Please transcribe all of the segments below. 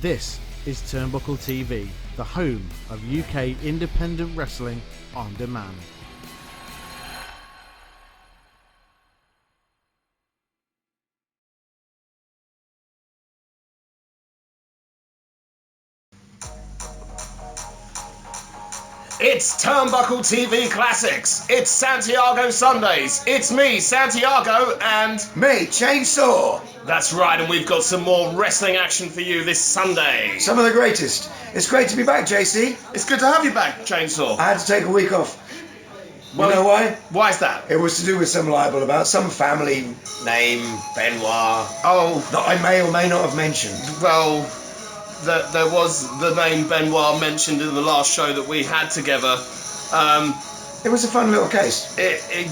This is Turnbuckle TV, the home of UK independent wrestling on demand. It's Turnbuckle TV Classics. It's Santiago Sundays. It's me, Santiago, and... me, Chainsaw. That's right, and we've got some more wrestling action for you this Sunday. Some of the greatest. It's great to be back, JC. It's good to have you back, Chainsaw. I had to take a week off. Well, you know why? Why is that? It was to do with some libel about some family name, Benoit, Oh, that I may or may not have mentioned. well... There was the name Benoit mentioned in the last show that we had together. It was a fun little case.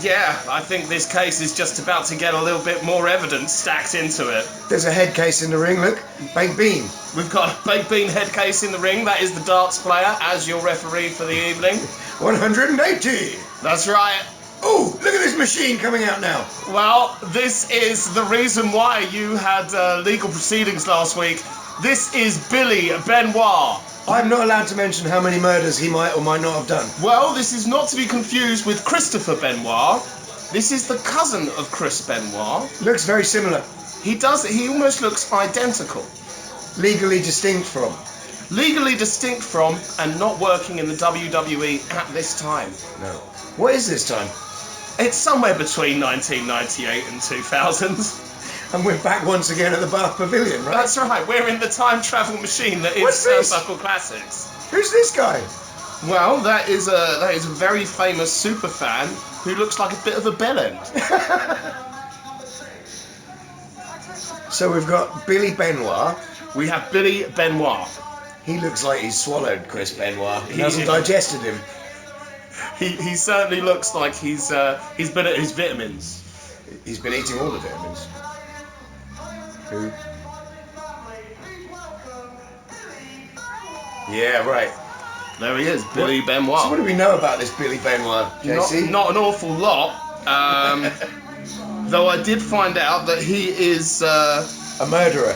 Yeah, I think this case is just about to get a little bit more evidence stacked into it. There's a head case in the ring, look. Baked bean. We've got a baked bean head case in the ring. That is the darts player as your referee for the evening. 180. That's right. Oh, look at this machine coming out now. Well, this is the reason why you had legal proceedings last week. This is Billy Benoit. I'm not allowed to mention how many murders he might or might not have done. Well, this is not to be confused with Christopher Benoit. This is the cousin of Chris Benoit. Looks very similar. He almost looks identical. Legally distinct from. Legally distinct from and not working in the WWE at this time. No. What is this time? It's somewhere between 1998 and 2000. And we're back once again at the Bath Pavilion, right? That's right, we're in the time travel machine that is What's this? Turnbuckle Classics. Who's this guy? Well, that is a very famous super fan who looks like a bit of a bellend. So we've got Billy Benoit. We have Billy Benoit. He looks like he's swallowed Chris Benoit. He hasn't digested him. He certainly looks like he's been at his vitamins. He's been eating all the vitamins. Who? Yeah, right. There he is, Billy Benoit. So what do we know about this Billy Benoit, JC? Not an awful lot. Though I did find out that he is a murderer.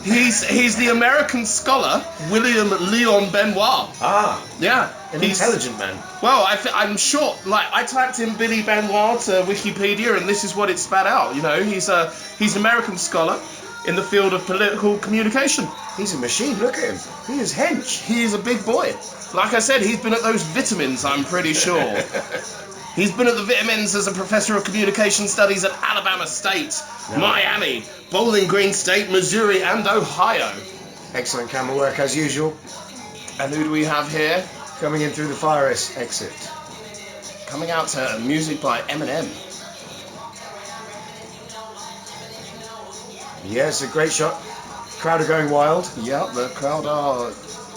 He's the American scholar William Leon Benoit. Ah, yeah, an intelligent man. Well, I'm sure. Like, I typed in Billy Benoit to Wikipedia, and this is what it spat out. You know, he's an American scholar in the field of political communication. He's a machine. Look at him. He is hench. He is a big boy. Like I said, he's been at those vitamins. I'm pretty sure. He's been at the vitamins as a professor of communication studies at Alabama State, Miami, Bowling Green State, Missouri, and Ohio. Excellent camera work as usual. And who do we have here? Coming in through the fire exit. Coming out to music by Eminem. Yes, a great shot. Crowd are going wild. Yeah, the crowd are...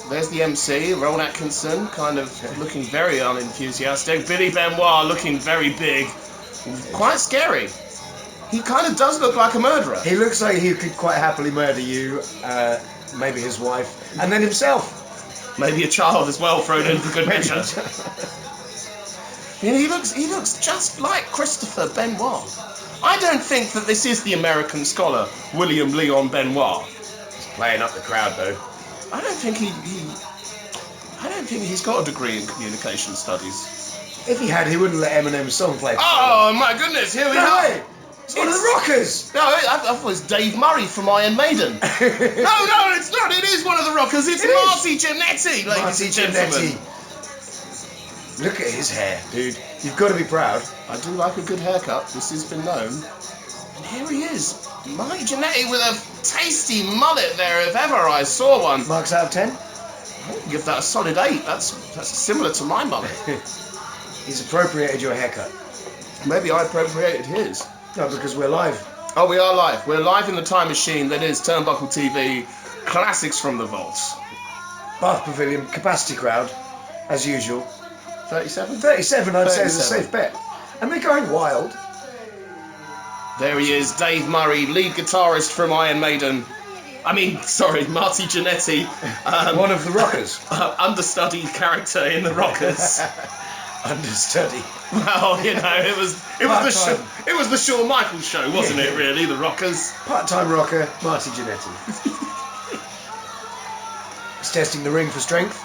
There's the MC, Ron Atkinson, kind of looking very unenthusiastic. Billy Benoit looking very big. Quite scary. He kind of does look like a murderer. He looks like he could quite happily murder you, maybe his wife, and then himself. Maybe a child as well, thrown in for good measure. Yeah, he looks just like Christopher Benoit. I don't think that this is the American scholar, William Leon Benoit. He's playing up the crowd, though. I don't think he's got a degree in communication studies. If he had, he wouldn't let Eminem's song play. Oh my goodness! Here we go. It's one of the Rockers. No, I thought it was Dave Murray from Iron Maiden. No, it's not. It is one of the Rockers. It's Marty Janetty, ladies and gentlemen. Look at his hair, dude. You've got to be proud. I do like a good haircut. This has been known. And here he is. Marty Janetty with a tasty mullet there, if ever I saw one. Marks out of 10? I'll give that a solid 8. That's similar to my mullet. He's appropriated your haircut. Maybe I appropriated his. No, because we're live. Oh, we are live. We're live in the time machine that is Turnbuckle TV, classics from the vaults. Bath Pavilion, capacity crowd, as usual. 37? 37, I'd say, is a safe bet. And they're going wild. There he is, Dave Murray, lead guitarist from Iron Maiden. Marty Janetty. One of the Rockers. Understudy character in the Rockers. Understudy. Well, you know, it was the Shawn Michaels show, wasn't it? Really, the Rockers. Part-time rocker, Marty Janetty. testing the ring for strength.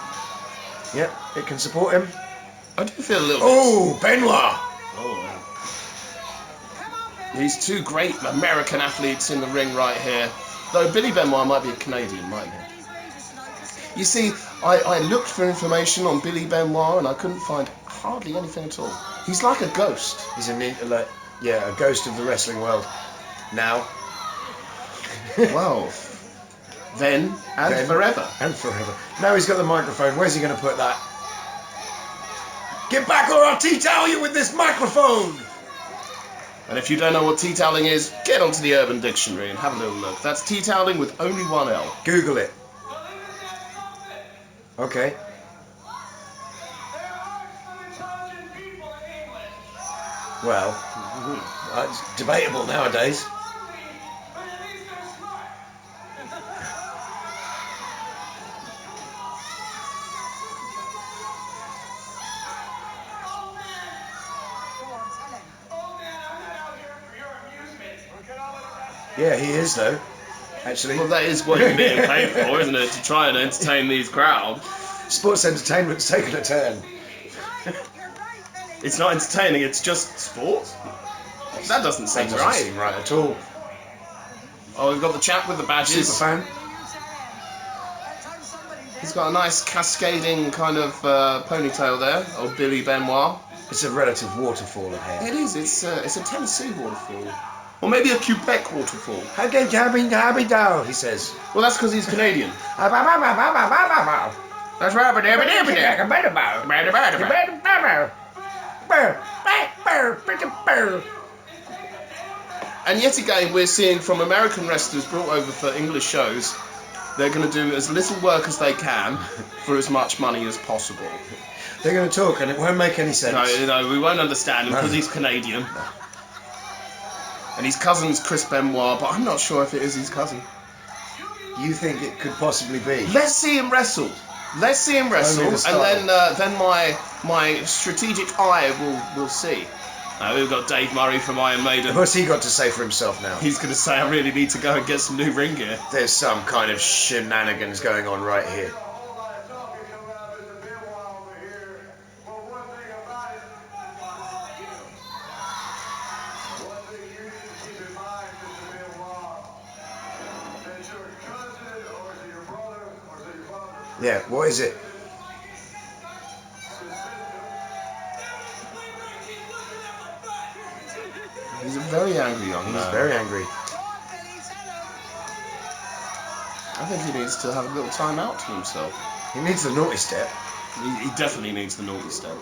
Yep, it can support him. I do feel a little Oh, Benoit! These two great American athletes in the ring right here. Though Billy Benoit might be a Canadian, mightn't he? You see, I looked for information on Billy Benoit and I couldn't find hardly anything at all. He's like a ghost. He's a ghost of the wrestling world. Now. Well, then and forever. And forever. Now he's got the microphone. Where's he going to put that? Get back or I'll tea-towel you with this microphone! And if you don't know what tea-toweling is, get onto the Urban Dictionary and have a little look. That's tea-toweling with only one L. Google it. Okay. Well, it's debatable nowadays. Yeah, he is though. Actually. Well, that is what you're being paid for, isn't it? To try and entertain these crowds. Sports entertainment's taken a turn. It's not entertaining, it's just sport? That doesn't seem That doesn't right. seem right at all. Oh, we've got the chap with the badges. Superfan. He's got a nice cascading kind of ponytail there, old Billy Benoit. It's a relative waterfall of hair. It is, it's a Tennessee waterfall. Or maybe a Quebec waterfall. He says. Well, that's because he's Canadian. That's and yet again, we're seeing from American wrestlers brought over for English shows, they're going to do as little work as they can for as much money as possible. They're going to talk and it won't make any sense. No, we won't understand him because he's Canadian. And his cousin's Chris Benoit, but I'm not sure if it is his cousin. You think it could possibly be? Let's see him wrestle. And then my strategic eye will see. Now we've got Dave Murray from Iron Maiden. What's he got to say for himself now? He's going to say, I really need to go and get some new ring gear. There's some kind of shenanigans going on right here. Yeah, what is it? He's a very angry young man. He's very angry. I think he needs to have a little time out to himself. He needs the naughty step. He definitely needs the naughty step.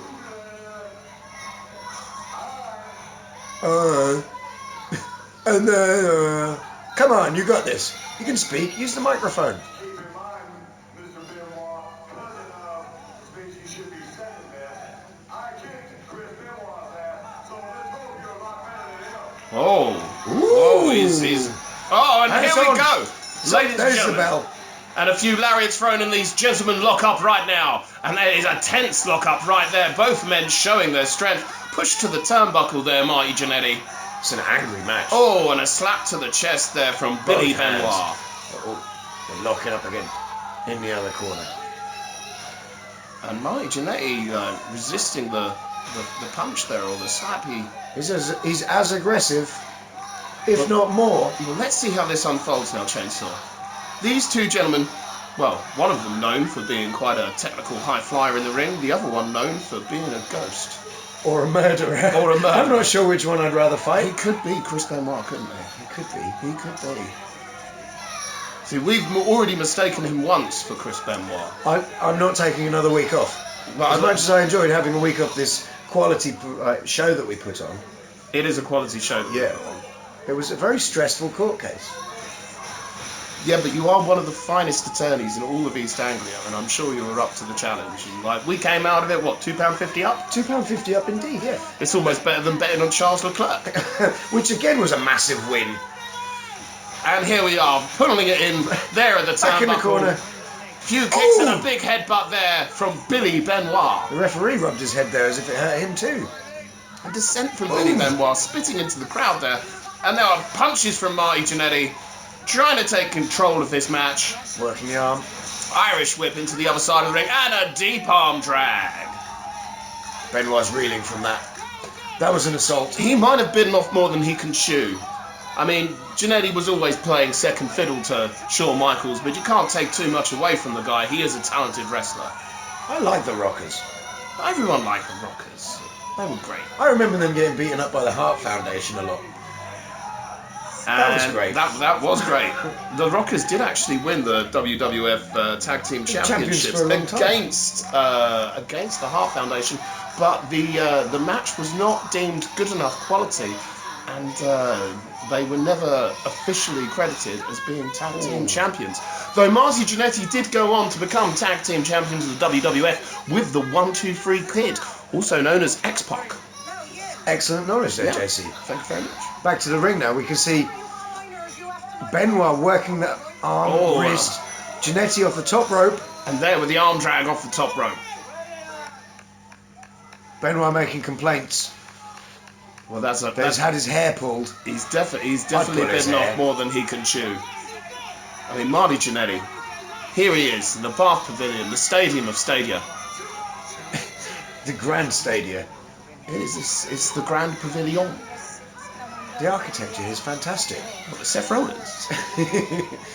And then, come on, you got this. You can speak. Use the microphone. Oh. Ooh. Oh, he's oh, and here we go. Ladies and There's the gentlemen. bell. And a few lariats thrown and these gentlemen lock up right now. And there is a tense lock up right there. Both men showing their strength. Pushed to the turnbuckle there, Marty Janetty. It's an angry match. Oh, and a slap to the chest there from Billy Benoit. Oh, they're locking up again in the other corner. And Marty Janetty resisting the punch there, or the slap. He's as aggressive, if not more. Well, let's see how this unfolds now, Chainsaw. These two gentlemen, well, one of them known for being quite a technical high flyer in the ring, the other one known for being a ghost. Or a murderer. I'm not sure which one I'd rather fight. He could be Chris Benoit, couldn't he? He could be. He could be. See, we've already mistaken him once for Chris Benoit. I'm not taking another week off. But as much as I enjoyed having a week off this quality show that we put on. It is a quality show. Yeah. It was a very stressful court case. Yeah, but you are one of the finest attorneys in all of East Anglia, and I'm sure you were up to the challenge. And, we came out of it, what, £2.50 up? £2.50 up indeed, yeah. It's almost better than betting on Charles Leclerc. Which again was a massive win. And here we are, pulling it in there at the turnbuckle. Back in the corner. Few kicks and a big headbutt there from Billy Benoit. The referee rubbed his head there as if it hurt him too. A descent from Billy Benoit, spitting into the crowd there. And there are punches from Marty Janetty, trying to take control of this match. Working the arm. Irish whip into the other side of the ring, and a deep arm drag. Benoit's reeling from that. That was an assault. He might have bitten off more than he can chew. I mean, Janetty was always playing second fiddle to Shawn Michaels, but you can't take too much away from the guy. He is a talented wrestler. I like the Rockers. Everyone liked the Rockers. They were great. I remember them getting beaten up by the Hart Foundation a lot. That was great. That was great. The Rockers did actually win the WWF Tag Team Championships for a long time. against the Hart Foundation, but the match was not deemed good enough quality, and they were never officially credited as being Tag Team Champions. Though Marty Janetty did go on to become Tag Team Champions of the WWF with the 1-2-3 Kid, also known as X-Pac. Excellent knowledge there, JC. Thank you very much. Back to the ring now. We can see Benoit working the arm, wrist, Janetty off the top rope. And there with the arm drag off the top rope. Benoit making complaints. Well, that's He's had his hair pulled. He's definitely bitten off more than he can chew. I mean, Marty Janetty. Here he is in the Bath Pavilion, the stadium of stadia. The Grand Stadia. It's the Grand Pavilion. The architecture is fantastic. What, Seth Rollins?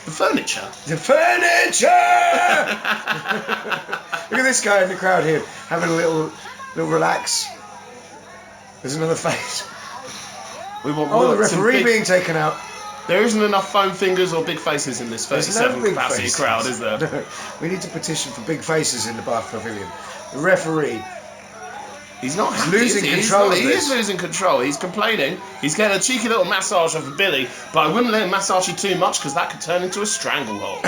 The furniture. The furniture! Look at this guy in the crowd here, having a little relax. There's another face. The referee being taken out. There isn't enough foam fingers or big faces in this 37 capacity crowd, is there? No. We need to petition for big faces in the Bath Pavilion. The referee. He's not happy, losing control of this. He is losing control. He's complaining. He's getting a cheeky little massage off of Billy, but I wouldn't let him massage you too much because that could turn into a stranglehold.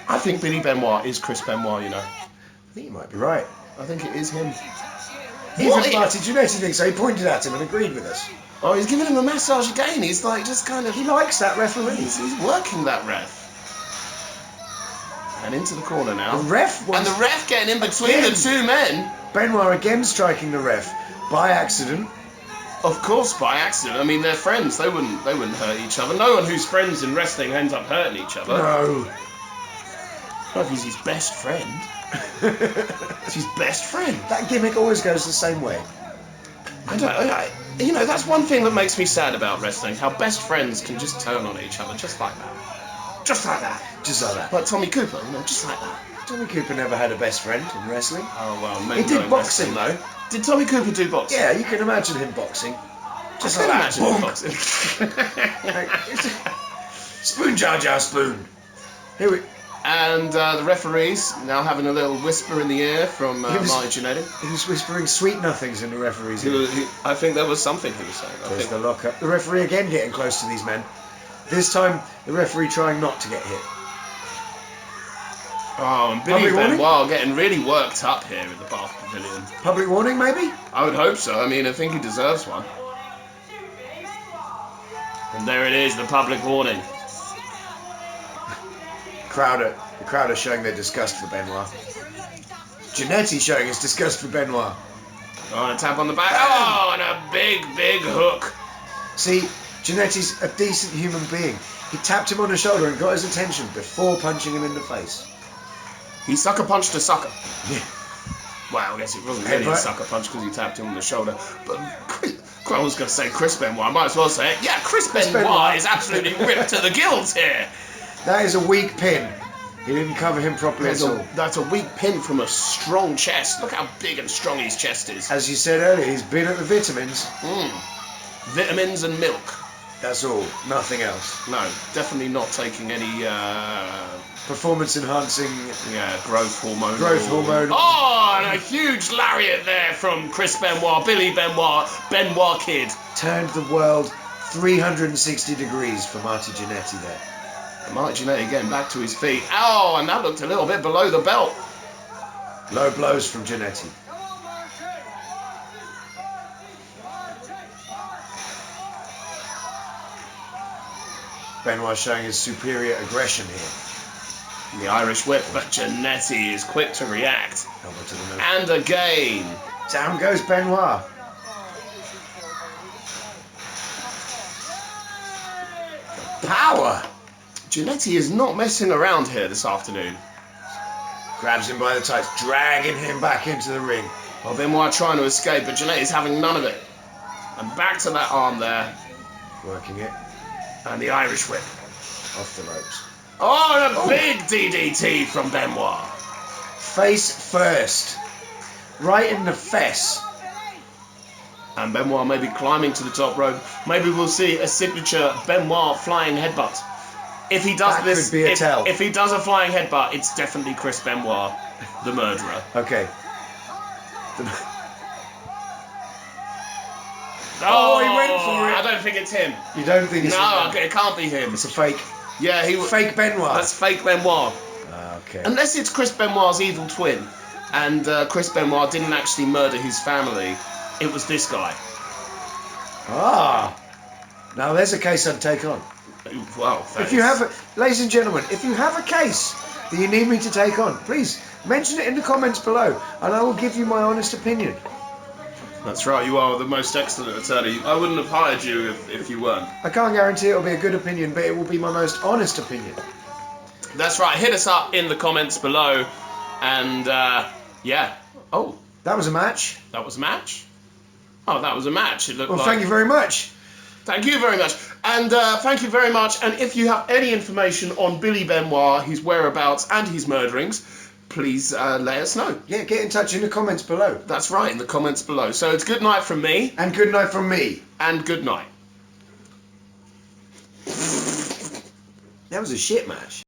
I think Billy Benoit is Chris Benoit, you know. I think you might be right. I think it is him. Even Marty Janetty thinks so. He pointed at him and agreed with us. Oh, he's giving him a massage again. He's like just kind of... He likes that referee. He's working that ref. And into the corner now. The ref and the ref getting in between the two men. Benoit again striking the ref by accident. Of course, by accident. I mean, they're friends. They wouldn't hurt each other. No one who's friends in wrestling ends up hurting each other. No. Not if he's his best friend. It's his best friend. That gimmick always goes the same way. You know, that's one thing that makes me sad about wrestling. How best friends can just turn on each other just like that. Just like that. Just like that. Like Tommy Cooper, you know, just like that. Tommy Cooper never had a best friend in wrestling. Oh, well, maybe he did boxing, though. Did Tommy Cooper do boxing? Yeah, you can imagine him boxing. Just like that. Him boxing. Spoon, Jar Jar, spoon. Here we... And the referees now having a little whisper in the ear from Marty Janetty. He was whispering sweet nothings in the referee's ear. I think there was something he was saying. There's the lockup. The referee again getting close to these men. This time, the referee trying not to get hit. Oh, and Billy Benoit getting really worked up here at the Bath Pavilion. Public warning, maybe? I would hope so. I mean, I think he deserves one. And there it is, the public warning. The crowd are showing their disgust for Benoit. Janetty showing his disgust for Benoit. Oh, and a tap on the back. Oh, and a big, big hook. See, Janetty's a decent human being. He tapped him on the shoulder and got his attention before punching him in the face. He sucker punched a sucker. Yeah. Well, I guess it wasn't really a sucker punch because he tapped him on the shoulder. But I was going to say Chris Benoit. I might as well say it. Yeah, Chris Benoit is absolutely ripped to the gills here. That is a weak pin. He didn't cover him properly at all. That's a weak pin from a strong chest. Look how big and strong his chest is. As you said earlier, he's been at the vitamins. Vitamins and milk. That's all. Nothing else. No, definitely not taking any... performance enhancing... Yeah, growth hormone. Growth hormone. Oh, and a huge lariat there from Chris Benoit, Billy Benoit, Benoit Kid. Turned the world 360 degrees for Marty Janetty there. Marty Janetty getting back to his feet. Oh, and that looked a little bit below the belt. Low blows from Janetty. Benoit showing his superior aggression here. The Irish whip, but Janetty is quick to react. Elbow to the nose. And again. Down goes Benoit. Power. Janetty is not messing around here this afternoon. Grabs him by the tights, dragging him back into the ring. Well, Benoit trying to escape, but Janetty's having none of it. And back to that arm there. Working it. And the Irish whip. Off the ropes. Oh, and a big DDT from Benoit. Face first. Right in the fess. And Benoit may be climbing to the top rope. Maybe we'll see a signature Benoit flying headbutt. If he does That could be a tell. If he does a flying headbutt, it's definitely Chris Benoit, the murderer. Okay. Oh, he went for it. I don't think it's him. You don't think it's No, him? it can't be him. It's a fake. Yeah, Fake Benoit. That's fake Benoit. Okay. Unless it's Chris Benoit's evil twin, and Chris Benoit didn't actually murder his family. It was this guy. Ah. Now there's a case I'd take on. Well, If you have, ladies and gentlemen, if you have a case that you need me to take on, please mention it in the comments below, and I will give you my honest opinion. That's right, you are the most excellent attorney. I wouldn't have hired you if you weren't. I can't guarantee it'll be a good opinion, but it will be my most honest opinion. That's right, hit us up in the comments below, and yeah. Oh, That was a match. that was a match? Oh, that was a match. It looked Well, like... thank you very much. Thank you very much. And thank you very much. And if you have any information on Billy Benoit, his whereabouts and his murderings, please let us know. Yeah, get in touch in the comments below. That's right, in the comments below. So it's good night from me. And good night from me. And good night. That was a shit match.